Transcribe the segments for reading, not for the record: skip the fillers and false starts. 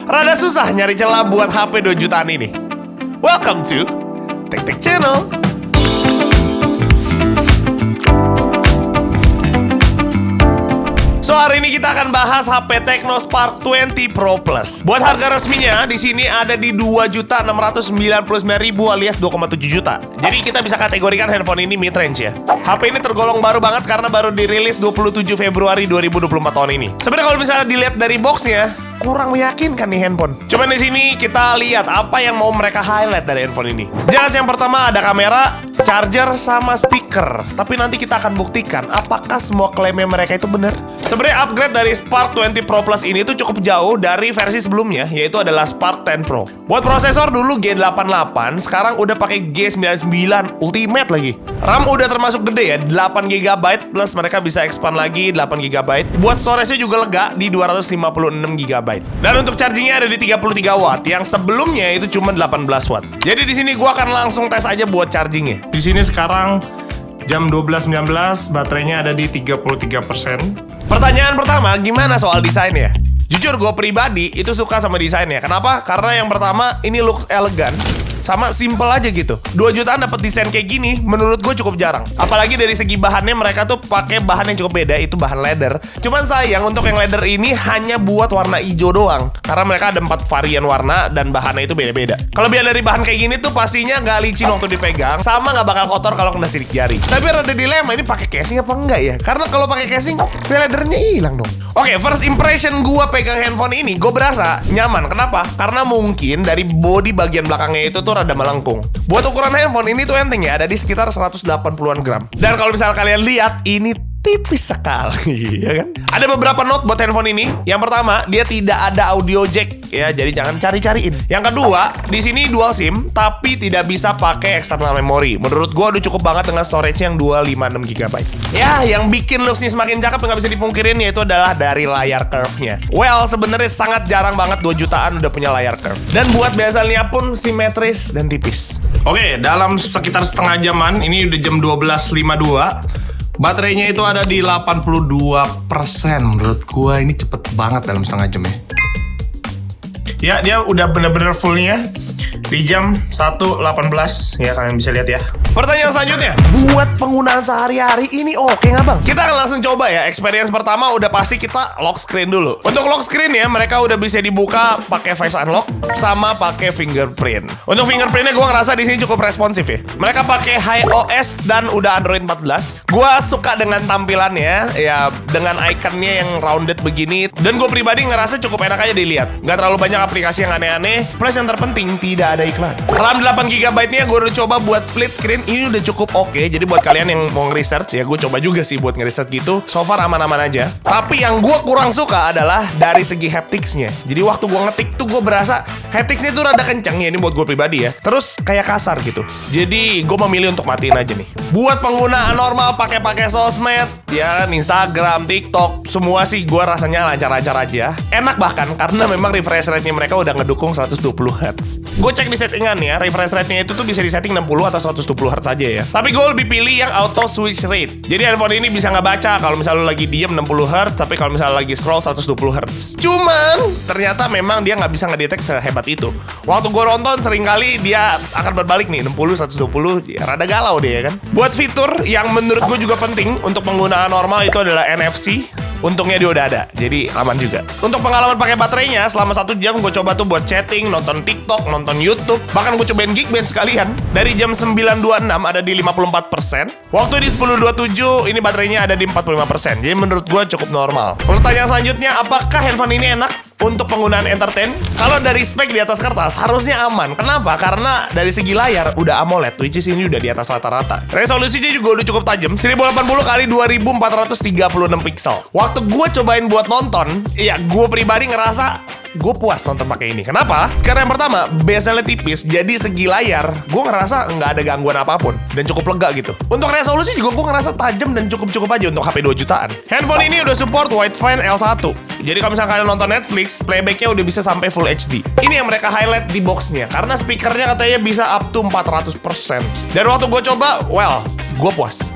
Rada susah nyari celah buat HP 2 jutaan ini. Welcome to Tech Tech Channel. So hari ini kita akan bahas HP Tecno Spark 20 Pro Plus. Buat harga resminya di sini ada di 2.699.000 alias 2,7 juta. Jadi kita bisa kategorikan handphone ini mid range ya. HP ini tergolong baru banget karena baru dirilis 27 Februari 2024 tahun ini. Sebenarnya kalau misalnya dilihat dari boxnya, kurang meyakinkan nih handphone. Cuman di sini kita lihat apa yang mau mereka highlight dari handphone ini. Jelas yang pertama ada kamera, charger, sama speaker. Tapi nanti kita akan buktikan apakah semua klaimnya mereka itu benar. Sebenarnya upgrade dari Spark 20 Pro Plus ini tuh cukup jauh dari versi sebelumnya, yaitu adalah Spark 10 Pro. Buat prosesor dulu G88, sekarang udah pakai G99 Ultimate lagi. RAM udah termasuk gede ya, 8GB plus mereka bisa expand lagi 8GB. Buat storage-nya juga lega di 256GB. Dan untuk chargingnya ada di 33 watt, yang sebelumnya itu cuma 18 watt. Jadi di sini gua akan langsung tes aja buat chargingnya. Di sini sekarang jam 12.19, baterainya ada di 33%. Pertanyaan pertama, gimana soal desainnya? Jujur gue pribadi itu suka sama desainnya. Kenapa? Karena yang pertama ini looks elegan, sama simple aja gitu. 2 jutaan dapat desain kayak gini, menurut gue cukup jarang. Apalagi dari segi bahannya mereka tuh pakai bahan yang cukup beda, itu bahan leather. Cuman sayang untuk yang leather ini hanya buat warna hijau doang, karena mereka ada 4 varian warna dan bahannya itu beda-beda. Kelebihan dari bahan kayak gini tuh pastinya nggak licin waktu dipegang, sama nggak bakal kotor kalau kena sidik jari. Tapi rada dilema, ini pakai casing apa enggak ya? Karena kalau pakai casing, feel leathernya hilang dong. Oke, first impression gue pegang handphone ini, gue berasa nyaman. Kenapa? Karena mungkin dari bodi bagian belakangnya itu tuh rada melengkung. Buat ukuran handphone ini tuh enteng ya, ada di sekitar 180-an gram. Dan kalau misalnya kalian lihat, ini tipis sekali, ya kan? Ada beberapa note buat handphone ini. Yang pertama, dia tidak ada audio jack ya, jadi jangan cari-cariin. Yang kedua, di sini dual SIM tapi tidak bisa pakai external memory. Menurut gua udah cukup banget dengan storage yang 256GB. Ya, yang bikin looks-nya semakin cakep nggak bisa dipungkirin yaitu adalah dari layar curve-nya. Well, sebenarnya sangat jarang banget 2 jutaan udah punya layar curve. Dan buat bezelnya pun simetris dan tipis. Oke, dalam sekitar setengah jaman, ini udah jam 12.52. Baterainya itu ada di 82%. Menurut gua ini cepet banget dalam setengah jam ya. Ya, dia udah bener-bener fullnya di jam 1.18. Ya, kalian bisa lihat ya. Pertanyaan selanjutnya, buat penggunaan sehari-hari ini oke nggak bang? Kita akan langsung coba ya. Experience pertama udah pasti kita lock screen dulu. Untuk lock screen ya, mereka udah bisa dibuka pakai face unlock sama pakai fingerprint. Untuk fingerprintnya gue ngerasa di sini cukup responsif ya. Mereka pakai iOS dan udah Android 14. Gue suka dengan tampilannya ya, dengan ikonnya yang rounded begini. Dan gue pribadi ngerasa cukup enak aja dilihat. Nggak terlalu banyak aplikasi yang aneh-aneh. Plus yang terpenting tidak ada iklan. RAM 8GB-nya gue udah coba buat split screen. Ini udah cukup oke. Jadi buat kalian yang mau nge-research ya, gue coba juga sih buat nge-research gitu. So far aman-aman aja. Tapi yang gue kurang suka adalah dari segi haptics-nya. Jadi waktu gue ngetik tuh gue berasa haptics-nya tuh rada kenceng ya. Ini buat gue pribadi ya. Terus kayak kasar gitu. Jadi gue memilih untuk matiin aja nih. Buat penggunaan normal pakai sosmed ya kan, Instagram, TikTok, semua sih gue rasanya lancar-lancar aja. Enak bahkan karena memang refresh rate-nya mereka udah ngedukung 120Hz. Gue cek di settingan ya, refresh rate-nya itu tuh bisa disetting 60 atau 120Hz aja ya. Tapi gue lebih pilih yang auto switch rate. Jadi handphone ini bisa ngebaca kalau misalnya lo lagi diem 60Hz, tapi kalau misalnya lagi scroll 120Hz. Cuman ternyata memang dia nggak bisa ngedetek sehebat itu. Waktu gue nonton seringkali dia akan berbalik nih 60 120, ya rada galau dia ya kan. Buat fitur yang menurut gue juga penting untuk penggunaan normal itu adalah NFC. Untungnya dia udah ada, jadi aman juga. Untuk pengalaman pakai baterainya, selama 1 jam gue coba tuh buat chatting, nonton TikTok, nonton YouTube. Bahkan gue cobain Geekbench sekalian. Dari jam 9.26 ada di 54%. Waktu di 10.27 ini baterainya ada di 45%. Jadi menurut gue cukup normal. Pertanyaan selanjutnya, apakah handphone ini enak untuk penggunaan entertain? Kalau dari spek di atas kertas harusnya aman. Kenapa? Karena dari segi layar udah AMOLED, which is ini udah di atas rata-rata. Resolusinya juga udah cukup tajam, 1080 x 2436 pixel. Waktu gue cobain buat nonton, ya gue pribadi ngerasa gue puas nonton pakai ini. Kenapa? Karena yang pertama, bezelnya tipis, jadi segi layar gue ngerasa nggak ada gangguan apapun dan cukup lega gitu. Untuk resolusi juga gue ngerasa tajam dan cukup aja untuk HP 2 jutaan. Handphone ini udah support wideband L1. Jadi kalau misalnya kalian nonton Netflix, playbacknya udah bisa sampai Full HD. Ini yang mereka highlight di boxnya, karena speakernya katanya bisa up to 400%. Dan waktu gue coba, well, gue puas.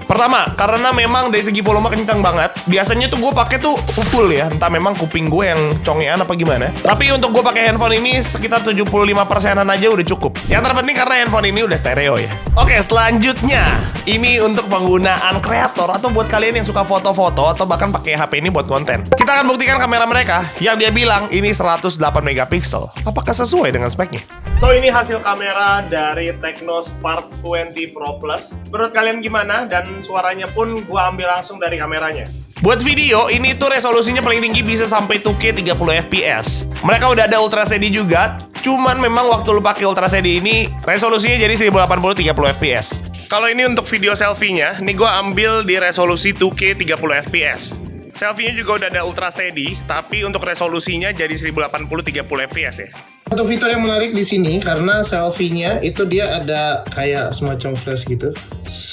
Pertama, karena memang dari segi volume kencang banget. Biasanya tuh gue pakai tuh full ya. Entah memang kuping gue yang congean apa gimana. Tapi untuk gue pakai handphone ini sekitar 75%-an aja udah cukup. Yang terpenting karena handphone ini udah stereo ya. Oke, selanjutnya ini untuk penggunaan kreator atau buat kalian yang suka foto-foto atau bahkan pakai HP ini buat konten. Kita akan buktikan kamera mereka yang dia bilang ini 108 megapiksel. Apakah sesuai dengan speknya? So, ini hasil kamera dari Technospark 20 Pro Plus. Menurut kalian gimana? Dan suaranya pun gua ambil langsung dari kameranya. Buat video, ini tuh resolusinya paling tinggi bisa sampai 2K 30 fps. Mereka udah ada Ultra HD juga, cuman memang waktu lu pakai Ultra HD ini resolusinya jadi 1080 30 fps. Kalau ini untuk video selfie-nya, ini gua ambil di resolusi 2K 30 fps. Selfie-nya juga udah ada Ultra Steady, tapi untuk resolusinya jadi 1080 30 fps ya. Satu fitur yang menarik di sini karena selfie-nya itu dia ada kayak semacam flash gitu.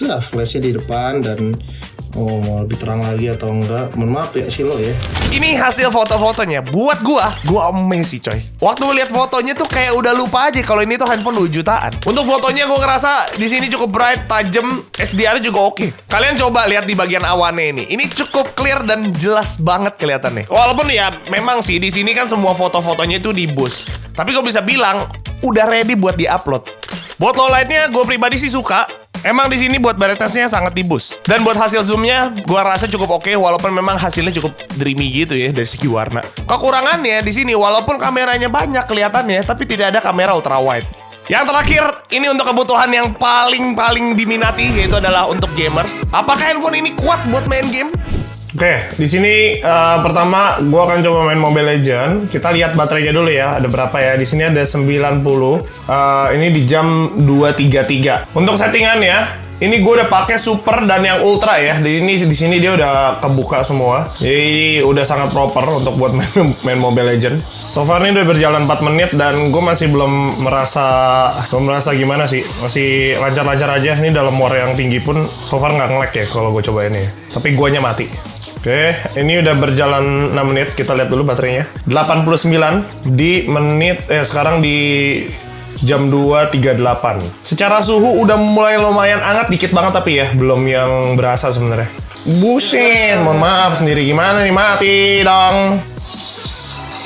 Flashnya di depan dan mau diterang lagi atau enggak. Mohon maaf ya Silo ya. Ini hasil foto-fotonya. Buat gua amazed coy. Waktu lihat fotonya tuh kayak udah lupa aja kalau ini tuh handphone 2 jutaan. Untuk fotonya gua ngerasa di sini cukup bright, tajam, HDR juga oke. Kalian coba lihat di bagian awannya ini. Ini cukup clear dan jelas banget kelihatannya. Walaupun ya memang sih di sini kan semua foto-fotonya itu di boost. Tapi gue bisa bilang udah ready buat di-upload. Buat low light-nya gue pribadi sih suka. Emang di sini buat brightness-nya sangat di boost. Dan buat hasil zoom-nya gue rasa cukup oke, walaupun memang hasilnya cukup dreamy gitu ya dari segi warna. Kekurangannya di sini walaupun kameranya banyak kelihatannya, tapi tidak ada kamera ultra wide. Yang terakhir, ini untuk kebutuhan yang paling diminati, yaitu adalah untuk gamers. Apakah handphone ini kuat buat main game? Oke, di sini pertama gua akan coba main Mobile Legends. Kita lihat baterainya dulu ya, ada berapa ya? Di sini ada 90. Ini di jam 2.33. Untuk settingan ya, ini gue udah pakai super dan yang ultra ya. Di sini dia udah kebuka semua. Jadi udah sangat proper untuk buat main Mobile Legends. So far ini udah berjalan 4 menit dan gue masih belum merasa gimana sih. Masih lancar-lancar aja. Ini dalam war yang tinggi pun so far nggak nge-lag ya kalau gue coba ini. Tapi guanya mati. Oke, ini udah berjalan 6 menit. Kita lihat dulu baterainya. 89 di menit sekarang di jam 2.38. Secara suhu udah mulai lumayan hangat dikit banget tapi ya belum yang berasa sebenarnya. Buset, mohon maaf sendiri gimana nih, mati dong.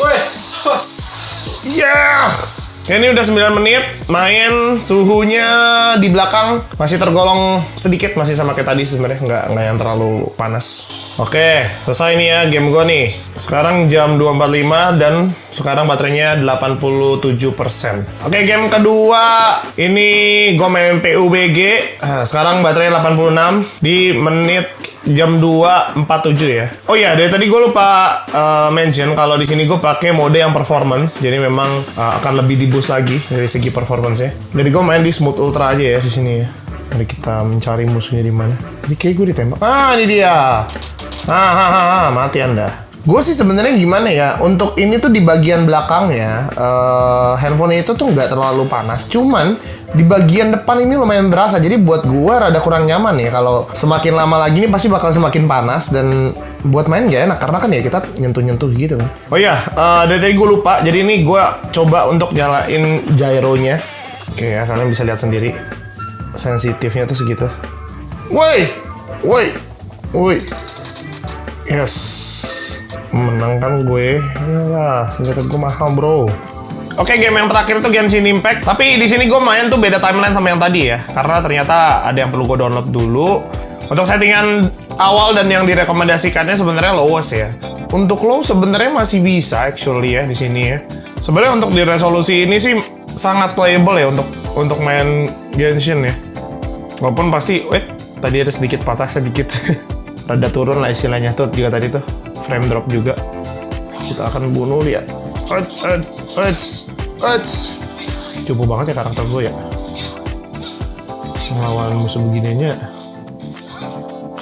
Woi, yeah. Ini udah 9 menit main, suhunya di belakang masih tergolong sedikit, masih sama kayak tadi sebenarnya, nggak yang terlalu panas. Oke, selesai nih ya game gue nih. Sekarang jam 2.45 dan sekarang baterainya 87%. Oke, game kedua ini gue main PUBG. Sekarang baterainya 86 di menit jam 2.47 ya. Oh iya, dari tadi gue lupa mention kalau di sini gue pakai mode yang performance. Jadi memang akan lebih di boost lagi dari segi performance-nya. Jadi gue main di smooth ultra aja ya di sini ya. Mari kita mencari musuhnya di mana. Ini kayak gue ditembak. Ini dia. Mati Anda. Gue sih sebenarnya gimana ya, untuk ini tuh di bagian belakangnya handphone itu tuh nggak terlalu panas, cuman di bagian depan ini lumayan berasa. Jadi buat gue rada kurang nyaman ya, kalau semakin lama lagi ini pasti bakal semakin panas dan buat main gak enak karena kan ya kita nyentuh-nyentuh gitu kan. Oh iya, dari tadi gue lupa, jadi ini gue coba untuk nyalain gyronya. Oke ya, kalian bisa lihat sendiri sensitifnya tuh segitu. Woi. Yes, menangkan gue. Yalah, senjata gue mahal bro. Oke, game yang terakhir itu Genshin Impact. Tapi di sini gue main tuh beda timeline sama yang tadi ya, karena ternyata ada yang perlu gue download dulu. Untuk settingan awal dan yang direkomendasikannya sebenarnya lowest ya. Untuk low sebenarnya masih bisa actually ya di sini ya. Sebenarnya untuk di resolusi ini sih sangat playable ya untuk main Genshin ya. Walaupun pasti, tadi ada sedikit patah sedikit. Rada turun lah istilahnya tuh juga tadi tuh. Frame drop juga. Kita akan bunuh dia. Cukup banget ya karakter gue ya. Melawan musuh begininya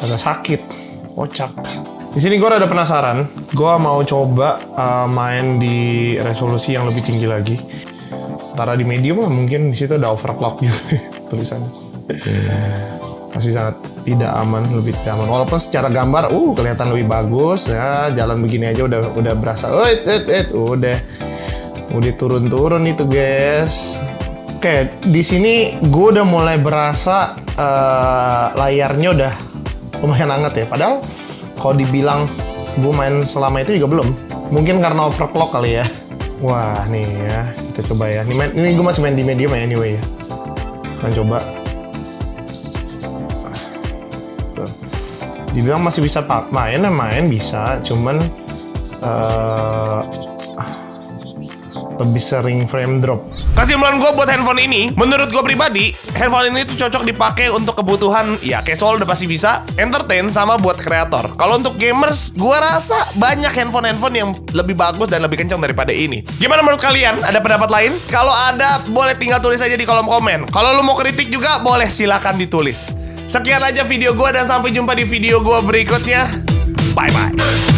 agak sakit, kocak. Di sini gue rada penasaran. Gue mau coba main di resolusi yang lebih tinggi lagi. Antara di medium lah mungkin, di situ ada overclock juga tulisannya. Masih sangat tidak aman, lebih tidak aman. Walaupun secara gambar, kelihatan lebih bagus ya. Jalan begini aja udah berasa. Udah turun itu guys. Oke, di sini gue udah mulai berasa layarnya udah lumayan hangat ya. Padahal kalau dibilang gue main selama itu juga belum. Mungkin karena overclock kali ya. Wah nih ya, kita coba ya. Ini gue masih main di medium ya anyway ya. Kita coba. Tuh. Dibilang masih bisa main bisa, cuman lebih sering frame drop. Kesimpulan gue buat handphone ini, menurut gue pribadi, handphone ini tuh cocok dipakai untuk kebutuhan ya casual udah pasti bisa, entertain sama buat kreator. Kalau untuk gamers, gue rasa banyak handphone yang lebih bagus dan lebih kencang daripada ini. Gimana menurut kalian? Ada pendapat lain? Kalau ada, boleh tinggal tulis aja di kolom komen. Kalau lu mau kritik juga, boleh silakan ditulis. Sekian aja video gue dan sampai jumpa di video gue berikutnya. Bye bye.